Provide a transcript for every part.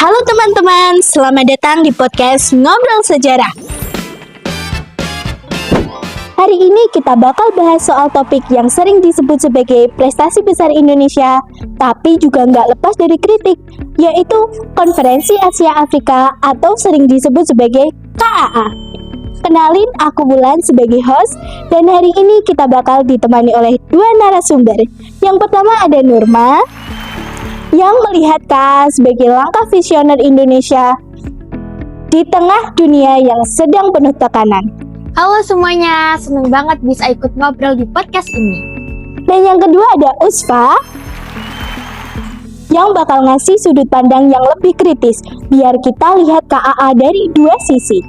Halo teman-teman, selamat datang di podcast Ngobrol Sejarah. Hari ini kita bakal bahas soal topik yang sering disebut sebagai prestasi besar Indonesia, tapi juga nggak lepas dari kritik, yaitu Konferensi Asia Afrika atau sering disebut sebagai KAA. Kenalin, aku Bulan sebagai host, dan hari ini kita bakal ditemani oleh dua narasumber. Yang pertama ada Nurma, yang melihat KAA sebagai langkah visioner Indonesia di tengah dunia yang sedang penuh tekanan. Halo semuanya, seneng banget bisa ikut ngobrol di podcast ini. Dan yang kedua ada Usfa, yang bakal ngasih sudut pandang yang lebih kritis, biar kita lihat KAA dari dua sisi.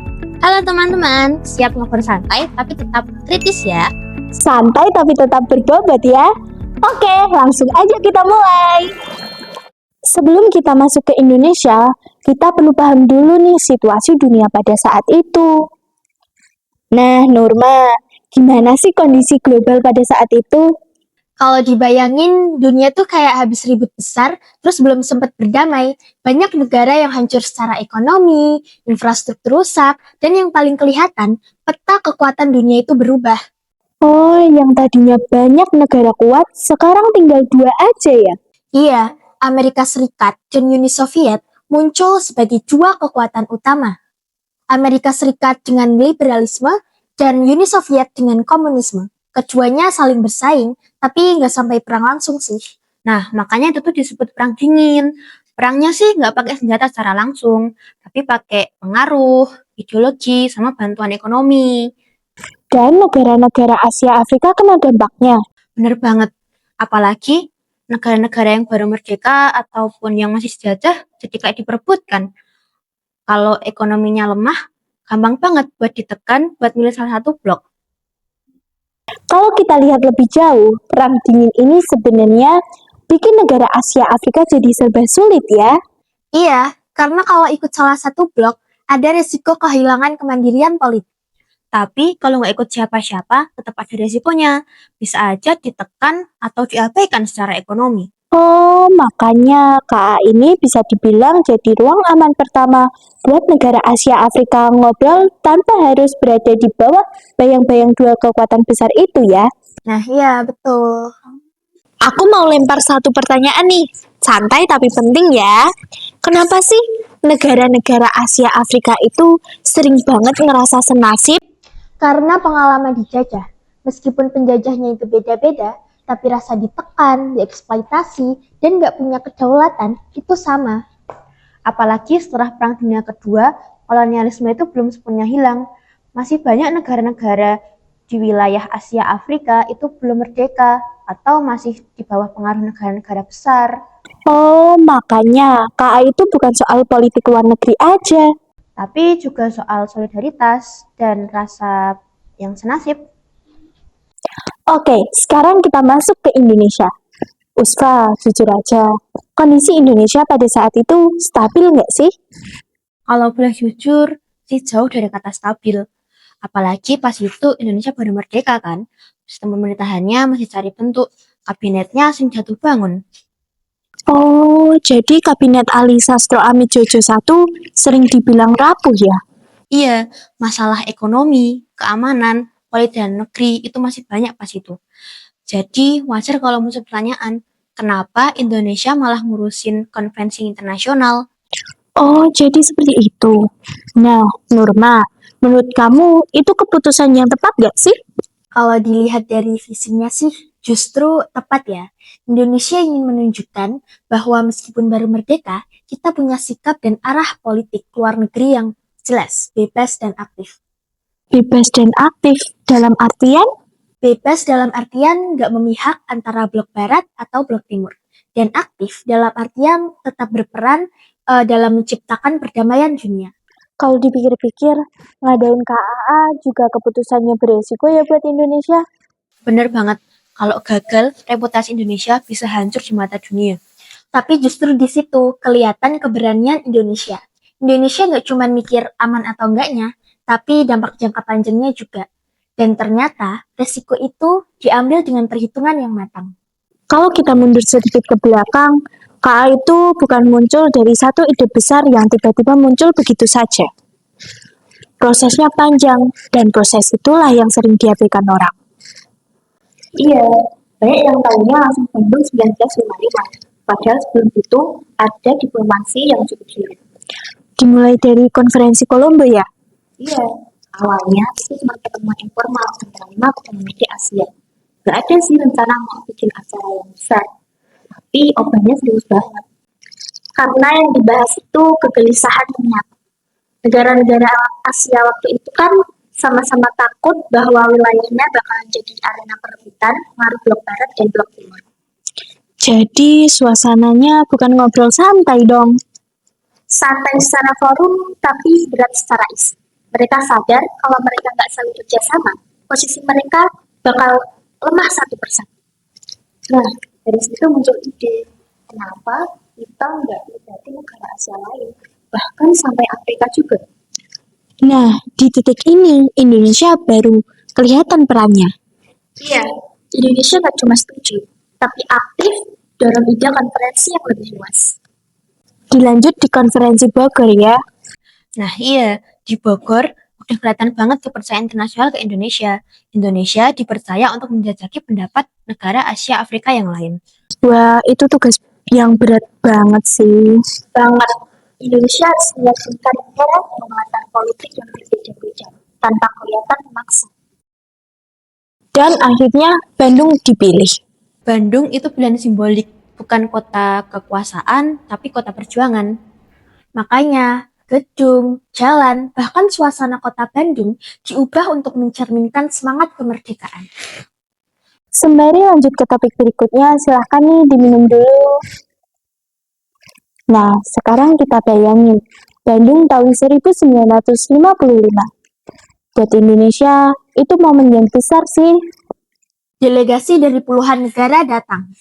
Halo teman-teman, siap ngobrol santai tapi tetap kritis ya. Santai tapi tetap berbobot ya. Oke, langsung aja kita mulai. Sebelum kita masuk ke Indonesia, kita perlu paham dulu nih situasi dunia pada saat itu. Nah, Nurma, gimana sih kondisi global pada saat itu? Kalau dibayangin, dunia tuh kayak habis ribut besar, terus belum sempat berdamai. Banyak negara yang hancur secara ekonomi, infrastruktur rusak, dan yang paling kelihatan, peta kekuatan dunia itu berubah. Oh, yang tadinya banyak negara kuat, sekarang tinggal dua aja ya? Iya, Amerika Serikat dan Uni Soviet muncul sebagai dua kekuatan utama. Amerika Serikat dengan liberalisme dan Uni Soviet dengan komunisme. Keduanya saling bersaing, tapi nggak sampai perang langsung sih. Nah, makanya itu tuh disebut perang dingin. Perangnya sih nggak pakai senjata secara langsung, tapi pakai pengaruh, ideologi, sama bantuan ekonomi. Dan negara-negara Asia Afrika kena dampaknya. Bener banget. Apalagi negara-negara yang baru merdeka ataupun yang masih dijajah jadi kayak diperebutkan. Kalau ekonominya lemah, gampang banget buat ditekan buat milih salah satu blok. Kalau kita lihat lebih jauh, perang dingin ini sebenarnya bikin negara Asia Afrika jadi serba sulit ya. Iya, karena kalau ikut salah satu blok, ada resiko kehilangan kemandirian politik. Tapi kalau nggak ikut siapa-siapa, tetap ada resikonya. Bisa aja ditekan atau diabaikan secara ekonomi. Oh, makanya KA ini bisa dibilang jadi ruang aman pertama buat negara Asia Afrika ngobrol tanpa harus berada di bawah bayang-bayang dua kekuatan besar itu ya. Nah, iya betul. Aku mau lempar satu pertanyaan nih, santai tapi penting ya. Kenapa sih negara-negara Asia Afrika itu sering banget ngerasa senasib? Karena pengalaman dijajah, meskipun penjajahnya itu beda-beda, tapi rasa ditekan, dieksploitasi, dan nggak punya kedaulatan itu sama. Apalagi setelah Perang Dunia Kedua, kolonialisme itu belum sepenuhnya hilang. Masih banyak negara-negara di wilayah Asia Afrika itu belum merdeka atau masih di bawah pengaruh negara-negara besar. Oh, makanya KA itu bukan soal politik luar negeri aja. Tapi juga soal solidaritas dan rasa yang senasib. Oke, sekarang kita masuk ke Indonesia. Usfa, jujur aja, kondisi Indonesia pada saat itu stabil nggak sih? Kalau boleh jujur, sih jauh dari kata stabil. Apalagi pas itu Indonesia baru merdeka kan, sistem pemerintahannya masih cari bentuk, kabinetnya sering jatuh bangun. Oh, jadi Kabinet Ali Sastro Amit Djojo I sering dibilang rapuh ya? Iya, masalah ekonomi, keamanan, politik dalam negeri itu masih banyak pas itu. Jadi wajar kalau muncul pertanyaan, kenapa Indonesia malah ngurusin konvensi internasional? Oh, jadi seperti itu. Nah, Nurma, menurut kamu itu keputusan yang tepat nggak sih? Kalau dilihat dari visinya sih justru tepat ya. Indonesia ingin menunjukkan bahwa meskipun baru merdeka, kita punya sikap dan arah politik luar negeri yang jelas, bebas dan aktif. Bebas dan aktif dalam artian? Bebas dalam artian nggak memihak antara blok barat atau blok timur. Dan aktif dalam artian tetap berperan dalam menciptakan perdamaian dunia. Kalau dipikir-pikir, ngadain KAA juga keputusannya beresiko ya buat Indonesia. Bener banget, kalau gagal, reputasi Indonesia bisa hancur di mata dunia. Tapi justru di situ kelihatan keberanian Indonesia. Indonesia nggak cuma mikir aman atau enggaknya, tapi dampak jangka panjangnya juga. Dan ternyata resiko itu diambil dengan perhitungan yang matang. Kalau kita mundur sedikit ke belakang, KA itu bukan muncul dari satu ide besar yang tiba-tiba muncul begitu saja. Prosesnya panjang, dan proses itulah yang sering diabaikan orang. Iya, banyak yang tahunya langsung Bandung 1955. Padahal sebelum itu ada diplomasi yang cukup sulit. Dimulai dari konferensi Kolombo ya? Iya, awalnya itu cuma pertemuan informal antara 5 pemimpin di Asia. Gak ada sih rencana mau bikin acara yang besar. Tapi obatnya serius banget. Karena yang dibahas itu kegelisahan minat. Negara-negara Asia waktu itu kan sama-sama takut bahwa wilayahnya bakalan jadi arena perebutan ngaruh blok barat dan blok timur. Jadi suasananya bukan ngobrol santai dong. Santai secara forum, tapi berat secara isi. Mereka sadar kalau mereka nggak saling kerjasama, posisi mereka bakal lemah satu persatu. Nah, dari situ muncul ide, kenapa kita nggak libatin negara Asia lain, bahkan sampai Afrika juga. Nah, di titik ini Indonesia baru kelihatan perannya. Iya, Indonesia nggak cuma setuju, tapi aktif dorong ide konferensi yang lebih luas. Dilanjut di konferensi Bogor ya. Nah iya, di Bogor udah kelihatan banget kepercayaan internasional ke Indonesia. Indonesia dipercaya untuk menjajaki pendapat negara Asia Afrika yang lain. Wah, itu tugas yang berat banget sih. Banget, Indonesia harus meyakinkan negara dengan latar politik yang berbeda-beda, tanpa kelihatan memaksa. Dan akhirnya Bandung dipilih. Bandung itu pilihan simbolik, bukan kota kekuasaan, tapi kota perjuangan. Makanya, gedung, jalan, bahkan suasana kota Bandung diubah untuk mencerminkan semangat kemerdekaan. Sembari lanjut ke topik berikutnya, silahkan nih diminum dulu. Nah, sekarang kita bayangin, Bandung tahun 1955. Buat Indonesia, itu momen yang besar sih. Delegasi dari puluhan negara datang.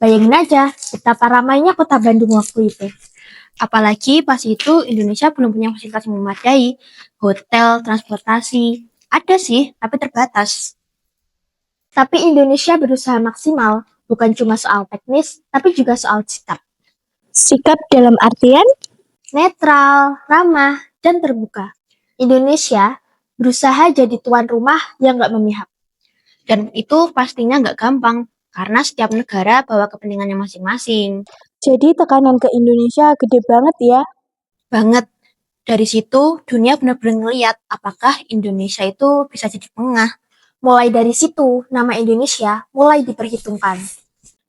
Bayangin aja betapa ramainya kota Bandung waktu itu. Apalagi pas itu Indonesia belum punya fasilitas yang memadai, hotel, transportasi. Ada sih, tapi terbatas. Tapi Indonesia berusaha maksimal, bukan cuma soal teknis, tapi juga soal sikap. Sikap dalam artian Netral, ramah, dan terbuka. Indonesia berusaha jadi tuan rumah yang gak memihak. Dan itu pastinya gak gampang, karena setiap negara bawa kepentingannya masing-masing. jadi tekanan ke Indonesia gede banget ya. Banget. Dari situ, dunia benar-benar ngeliat apakah Indonesia itu bisa jadi pengah. Mulai dari situ, nama Indonesia mulai diperhitungkan.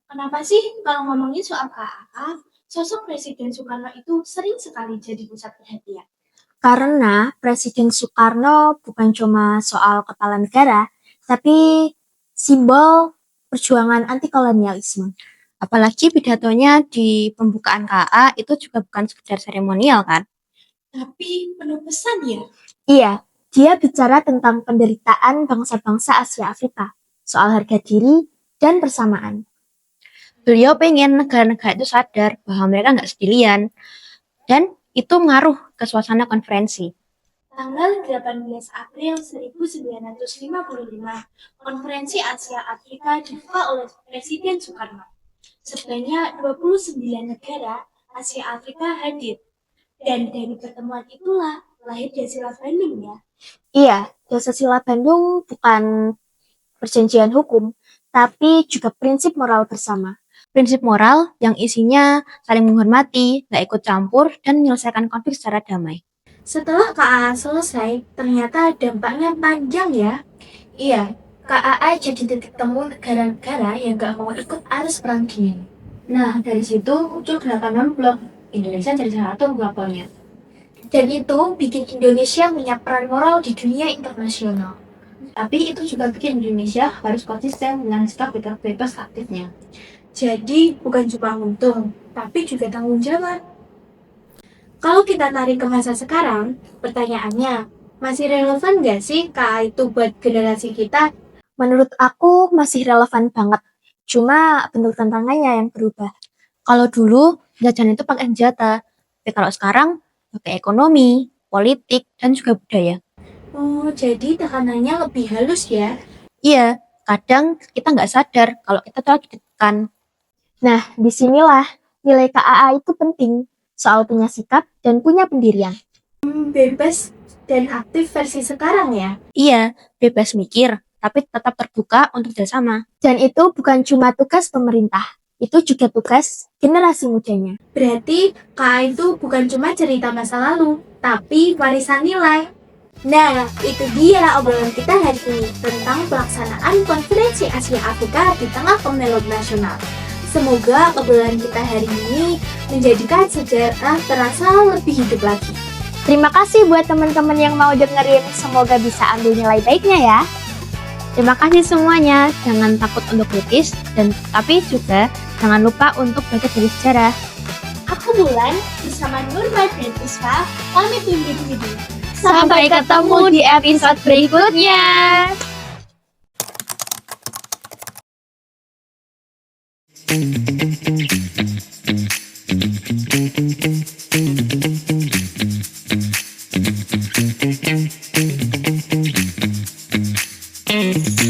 Kenapa sih kalau ngomongin soal KAA, sosok Presiden Soekarno itu sering sekali jadi pusat perhatian? Karena Presiden Soekarno bukan cuma soal kepala negara, tapi simbol perjuangan anti kolonialisme. Apalagi pidatonya di pembukaan KA itu juga bukan sekedar seremonial kan? Tapi penuh pesan ya? Iya, dia bicara tentang penderitaan bangsa-bangsa Asia Afrika, soal harga diri dan persamaan. Beliau pengen negara-negara itu sadar bahwa mereka nggak sendirian, dan itu ngaruh ke suasana konferensi. Tanggal 18 April 1955, Konferensi Asia Afrika dibuka oleh Presiden Soekarno. Sebanyak 29 negara Asia Afrika hadir. Dan dari pertemuan itulah lahir Dasila Bandung ya. Iya, Dasila Bandung bukan perjanjian hukum, tapi juga prinsip moral bersama. Prinsip moral yang isinya saling menghormati, gak ikut campur, dan menyelesaikan konflik secara damai. Setelah KAA selesai, ternyata dampaknya panjang ya. Iya, KAA jadi titik temu negara-negara yang gak mau ikut arus perang dingin. Nah, dari situ muncul gerakan non-blok. Indonesia jadi salah satu pelopornya. Dan itu bikin Indonesia punya peran moral di dunia internasional. Tapi itu juga bikin Indonesia harus konsisten dengan sikap bebas aktifnya. Jadi bukan cuma untung, tapi juga tanggung jawab. Kalau kita tarik ke masa sekarang, pertanyaannya, masih relevan nggak sih KA itu buat generasi kita? Menurut aku masih relevan banget. Cuma bentuk tantangannya yang berubah. Kalau dulu, jajan itu pakai senjata. Tapi kalau sekarang, pakai ekonomi, politik, dan juga budaya. Oh, jadi tekanannya lebih halus ya? Iya, kadang kita nggak sadar kalau kita tuh lagi ditekan. Nah, disinilah nilai KAA itu penting, soal punya sikap dan punya pendirian. Bebas dan aktif versi sekarang ya? Iya, bebas mikir, tapi tetap terbuka untuk bersama. Dan itu bukan cuma tugas pemerintah, itu juga tugas generasi mudanya. Berarti KA itu bukan cuma cerita masa lalu, tapi warisan nilai. Nah, itu dia obrolan kita hari ini tentang pelaksanaan Konferensi Asia Afrika di tengah pemilu nasional. Semoga obrolan kita hari ini menjadikan sejarah terasa lebih hidup lagi. Terima kasih buat teman-teman yang mau dengerin, semoga bisa ambil nilai baiknya ya. Terima kasih semuanya, jangan takut untuk kritis, dan tapi juga jangan lupa untuk belajar dari sejarah. Aku Bulan bersama Nurma dan Isfa pamit undur diri. Sampai ketemu di episode berikutnya. Thank you.